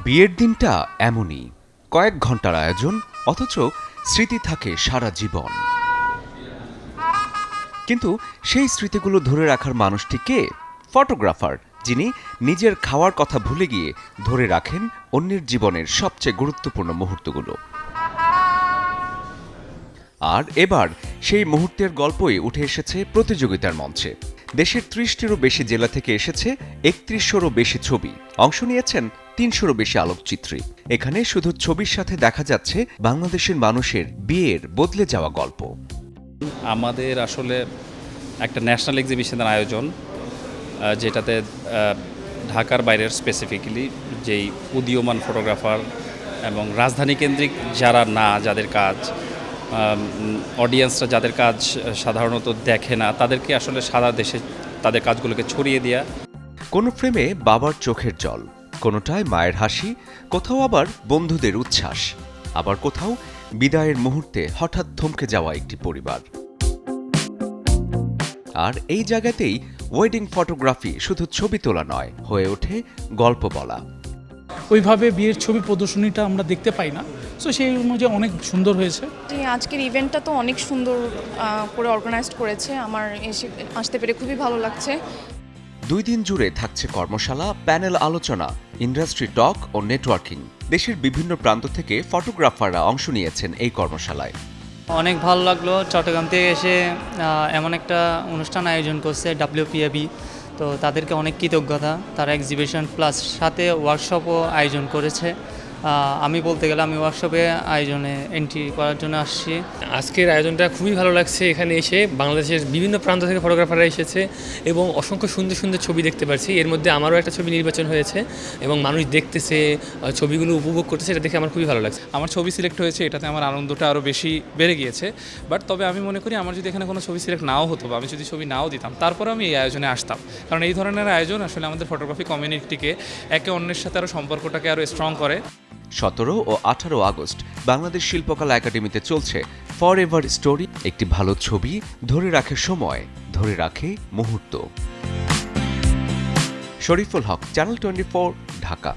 বিয়ের দিনটা এমনই, কয়েক ঘন্টার আয়োজন, অথচ স্মৃতি থাকে সারা জীবন। কিন্তু সেই স্মৃতিগুলো ধরে রাখার মানুষটি কে? ফটোগ্রাফার, যিনি নিজের খাওয়ার কথা ভুলে গিয়ে ধরে রাখেন অন্যের জীবনের সবচেয়ে গুরুত্বপূর্ণ মুহূর্তগুলো। আর এবার সেই মুহূর্তের গল্পই উঠে এসেছে প্রতিযোগিতার মঞ্চে। দেশের ৩০টিরও বেশি জেলা থেকে এসেছে ৩১শোরও বেশি ছবি, অংশ নিয়েছেন ৩০০রও বেশি আলোকচিত্রী। এখানে শুধু ছবির সাথে দেখা যাচ্ছে বাংলাদেশের মানুষের বিয়ের বদলে যাওয়া গল্প। আমাদের আসলে একটা ন্যাশনাল এক্সিবিশনের আয়োজন, যেটাতে ঢাকার বাইরের স্পেসিফিক্যালি যেই উদীয়মান ফটোগ্রাফার এবং রাজধানী কেন্দ্রিক যারা না, যাদের কাজ অডিয়েন্সরা যাদের কাজ সাধারণত দেখে না, তাদেরকে আসলে সারা দেশে তাদের কাজগুলোকে ছড়িয়ে দেওয়া। কোনো ফ্রেমে বাবার চোখের জল, কোনোটায় মায়ের হাসি, কোথাও আবার বন্ধুদের উচ্ছ্বাস, আবার কোথাও বিদায়ের মুহূর্তে হঠাৎ থমকে যাওয়া একটি পরিবার। আর এই জায়গাতেই ওয়েডিং ফটোগ্রাফি শুধু ছবি তোলা নয়, হয়ে ওঠে গল্প বলা। ওইভাবে বিয়ের ছবি প্রদর্শনীটা আমরা দেখতে পাই না, সো সেই অনুযায়ী অনেক সুন্দর হয়েছে। আজকের ইভেন্টটা তো অনেক সুন্দর করে অর্গানাইজড করেছে, আমার আসতে পেরে খুবই ভালো লাগছে। 2 দিন জুড়ে থাকছে কর্মশালা, প্যানেল আলোচনা, ইন্ডাস্ট্রি টক ও নেটওয়ার্কিং। দেশের বিভিন্ন প্রান্ত থেকে ফটোগ্রাফাররা অংশ নিয়েছেন এই কর্মশালায়। অনেক ভালো লাগলো, চট্টগ্রাম থেকে এসে এমন একটা অনুষ্ঠান আয়োজন করছে WPAB, তো তাদেরকে অনেক কৃতজ্ঞতা। তারা এক্সিবিশন প্লাস সাথে ওয়ার্কশপও আয়োজন করেছে। আমি বলতে গেলে আমি ওয়ার্কশপে আয়োজনে এন্ট্রি করার জন্য আসছি। আজকের আয়োজনটা খুবই ভালো লাগছে। এখানে এসে বাংলাদেশের বিভিন্ন প্রান্ত থেকে ফটোগ্রাফাররা এসেছে এবং অসংখ্য সুন্দর সুন্দর ছবি দেখতে পাচ্ছি। এর মধ্যে আমারও একটা ছবি নির্বাচন হয়েছে এবং মানুষ দেখতেছে, ছবিগুলো উপভোগ করতেছে, এটা দেখে আমার খুবই ভালো লাগছে। আমার ছবি সিলেক্ট হয়েছে, এটাতে আমার আনন্দটা আরও বেশি বেড়ে গিয়েছে। বাট তবে আমি মনে করি আমার যদি এখানে কোনো ছবি সিলেক্ট নাও হতো বা আমি যদি ছবি নাও দিতাম, তারপরে আমি এই আয়োজনে আসতাম, কারণ এই ধরনের আয়োজন আসলে আমাদের ফটোগ্রাফি কমিউনিটিকে একে অন্যের সাথে আরও সম্পর্কটাকে আরও স্ট্রং করে। 17 ও 18 আগস্ট বাংলাদেশ শিল্পকলা একাডেমিতে চলছে ফর এভার স্টোরি। একটি ভালো ছবি ধরে রাখে সময়, ধরে রাখে মুহূর্ত। শরীফুল হক, চ্যানেল 24, ঢাকা।